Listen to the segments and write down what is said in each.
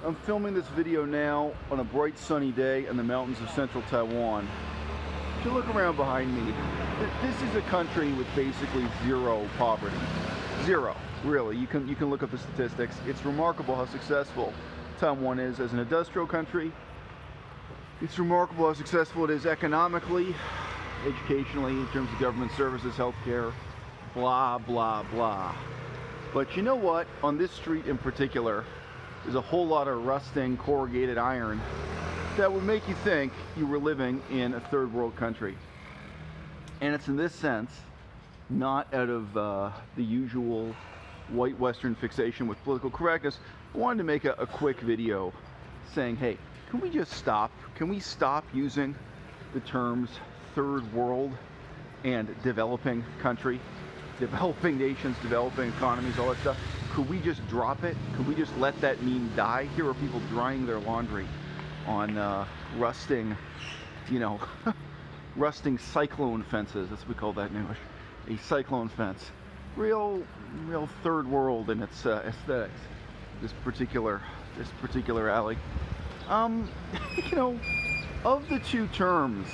I'm filming this video now on a bright sunny day in the mountains of central Taiwan. If you look around behind me, this is a country with basically zero poverty. Zero, really. You can look up the statistics. It's remarkable how successful Taiwan is as an industrial country. It's remarkable how successful it is economically, educationally, in terms of government services, healthcare, blah, blah, blah. But you know what? On this street in particular, there's a whole lot of rusting corrugated iron that would make you think you were living in a third world country. And it's in this sense, not out of the usual white Western fixation with political correctness. I wanted to make a quick video saying, hey, can we just stop? Can we stop using the terms third world and developing country, developing nations, developing economies, all that stuff? Could we just drop it? Could we just let that meme die? Here are people drying their laundry on rusting, rusting cyclone fences. That's what we call that in English. A cyclone fence. Real third world in its aesthetics. This particular alley. Of the two terms,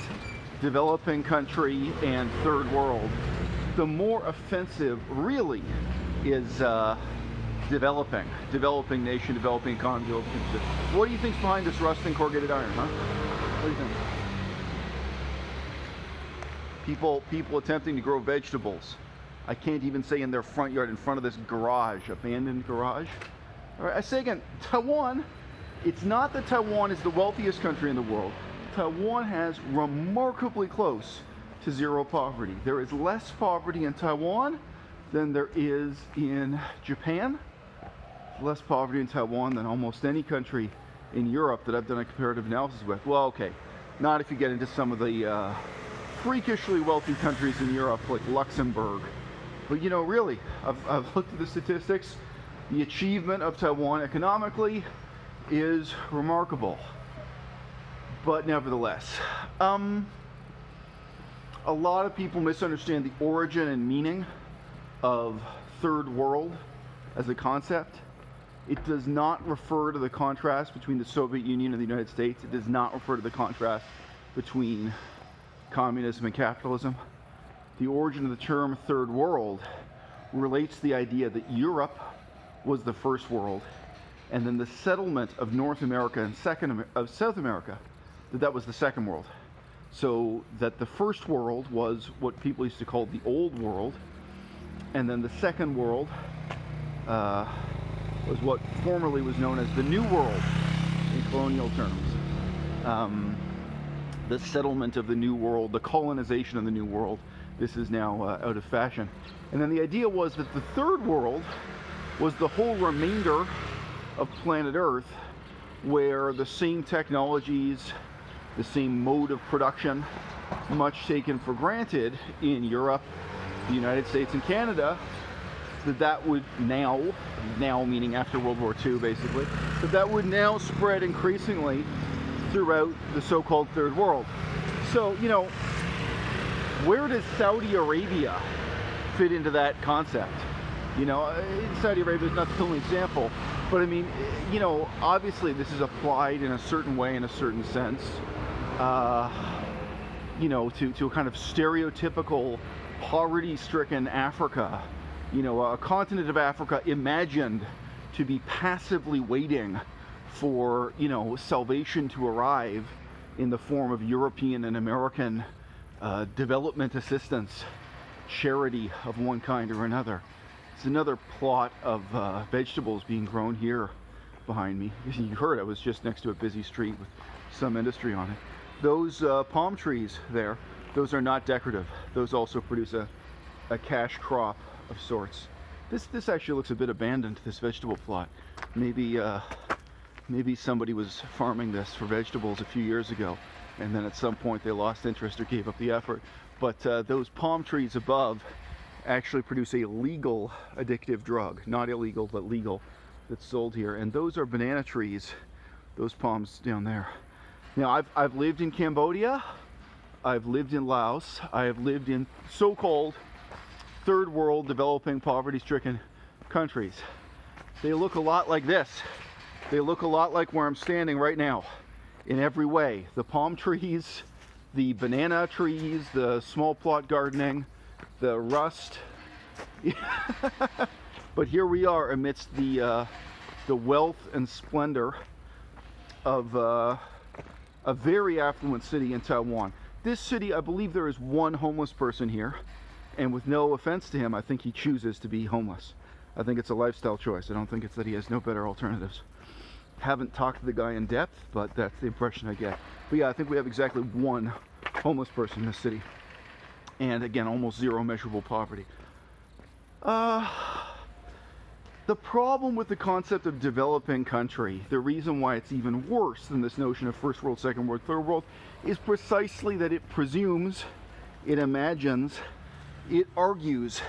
developing country and third world, the more offensive really is developing nation, developing economy, developing. What do you think's behind this rusting corrugated iron, huh? What do you think? People attempting to grow vegetables. I can't even say in their front yard, in front of this garage, abandoned garage. All right, I say again, Taiwan, it's not that Taiwan is the wealthiest country in the world. Taiwan has remarkably close to zero poverty. There is less poverty in Taiwan than there is in Japan. Less poverty in Taiwan than almost any country in Europe that I've done a comparative analysis with. Well, okay, not if you get into some of the freakishly wealthy countries in Europe like Luxembourg. But really, I've looked at the statistics. The achievement of Taiwan economically is remarkable. But nevertheless, a lot of people misunderstand the origin and meaning of third world as a concept. It does not refer to the contrast between the Soviet Union and the United States. It does not refer to the contrast between communism and capitalism. The origin of the term third world relates to the idea that Europe was the first world, and then the settlement of North America and South America, that was the second world. So that the first world was what people used to call the old world, and then the second world was what formerly was known as the New World in colonial terms. The settlement of the New World, the colonization of the New World, this is now out of fashion. And then the idea was that the third world was the whole remainder of planet Earth, where the same technologies, the same mode of production, much taken for granted in Europe, the United States, and Canada, that would now meaning after World War II basically, that would now spread increasingly throughout the so-called third world. So, where does Saudi Arabia fit into that concept? Saudi Arabia is not the only example, but I mean, obviously this is applied in a certain way, in a certain sense, to a kind of stereotypical poverty-stricken Africa. A continent of Africa imagined to be passively waiting for, salvation to arrive in the form of European and American development assistance, charity of one kind or another. It's another plot of vegetables being grown here behind me. You heard I was just next to a busy street with some industry on it. Those palm trees there, those are not decorative. Those also produce a cash crop of sorts. This actually looks a bit abandoned, this vegetable plot. Maybe somebody was farming this for vegetables a few years ago, and then at some point they lost interest or gave up the effort. But those palm trees above actually produce a legal addictive drug, not illegal but legal, that's sold here. And those are banana trees, those palms down there. Now I've lived in Cambodia, I've lived in Laos, I have lived in so-called third world, developing, poverty-stricken countries. They look a lot like this. They look a lot like where I'm standing right now in every way. The palm trees, the banana trees, the small plot gardening, the rust. But here we are amidst the wealth and splendor of a very affluent city in Taiwan. This city, I believe there is one homeless person here, and with no offense to him, I think he chooses to be homeless. I think it's a lifestyle choice. I don't think it's that he has no better alternatives. Haven't talked to the guy in depth, but that's the impression I get. But yeah, I think we have exactly one homeless person in this city. And again, almost zero measurable poverty. The problem with the concept of developing country, the reason why it's even worse than this notion of first world, second world, third world, is precisely that it presumes, it imagines, it argues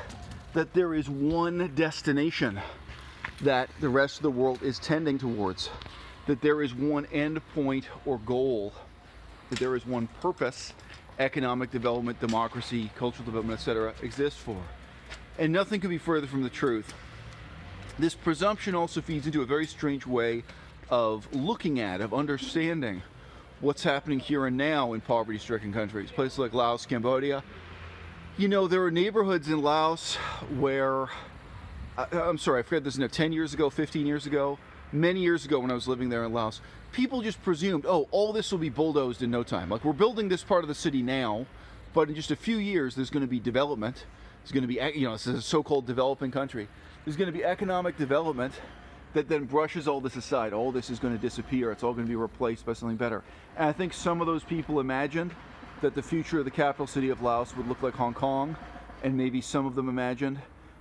that there is one destination that the rest of the world is tending towards, that there is one end point or goal, that there is one purpose economic development, democracy, cultural development, etc. exists for. And nothing could be further from the truth. This presumption also feeds into a very strange way of looking at, of understanding what's happening here and now in poverty-stricken countries, places like Laos, Cambodia. You know, there are neighborhoods in Laos where, I'm sorry, I forget this, 10 years ago, 15 years ago, many years ago when I was living there in Laos, people just presumed, oh, all this will be bulldozed in no time. Like, we're building this part of the city now, but in just a few years, there's going to be development. There's going to be, you know, this is a so-called developing country. There's going to be economic development that then brushes all this aside. All this is going to disappear. It's all going to be replaced by something better. And I think some of those people imagined that the future of the capital city of Laos would look like Hong Kong, and maybe some of them imagined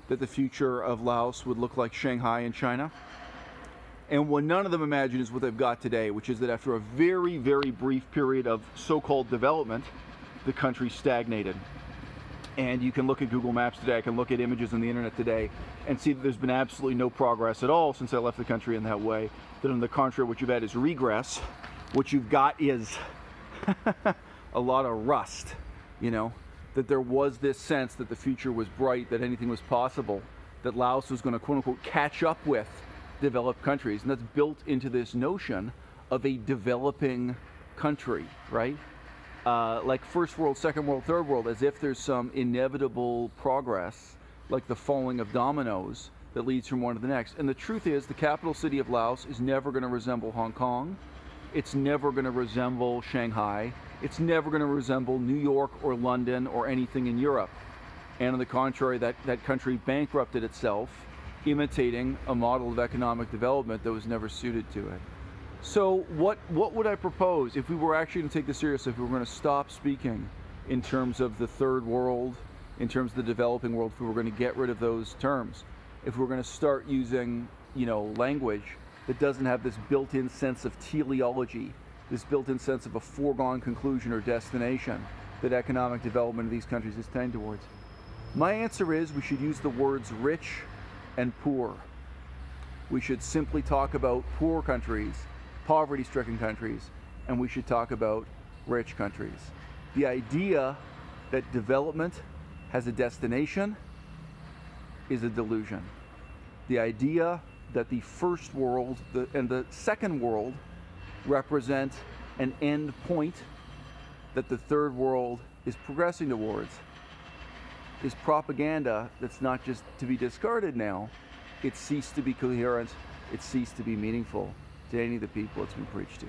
that the future of Laos would look like Shanghai in China. And what none of them imagine is what they've got today, which is that after a very, very brief period of so-called development, the country stagnated. And you can look at Google Maps today, I can look at images on the internet today, and see that there's been absolutely no progress at all since I left the country in that way. That on the contrary, what you've had is regress. What you've got is a lot of rust, you know, that there was this sense that the future was bright, that anything was possible, that Laos was going to, quote unquote, catch up with developed countries. And that's built into this notion of a developing country, right? Like first world, second world, third world, as if there's some inevitable progress, like the falling of dominoes that leads from one to the next. And the truth is, the capital city of Laos is never going to resemble Hong Kong. It's never going to resemble Shanghai. It's never going to resemble New York or London or anything in Europe. And on the contrary, that country bankrupted itself, imitating a model of economic development that was never suited to it. So what would I propose if we were actually going to take this seriously, if we were going to stop speaking in terms of the third world, in terms of the developing world, if we were going to get rid of those terms, if we were going to start using, you know, language that doesn't have this built-in sense of teleology, this built-in sense of a foregone conclusion or destination that economic development of these countries is tending towards? My answer is we should use the words rich and poor. We should simply talk about poor countries, poverty-stricken countries, and we should talk about rich countries. The idea that development has a destination is a delusion. The idea that the first world and the second world represent an end point that the third world is progressing towards is propaganda that's not just to be discarded now. It's ceased to be coherent, it's ceased to be meaningful to any of the people it's been preached to.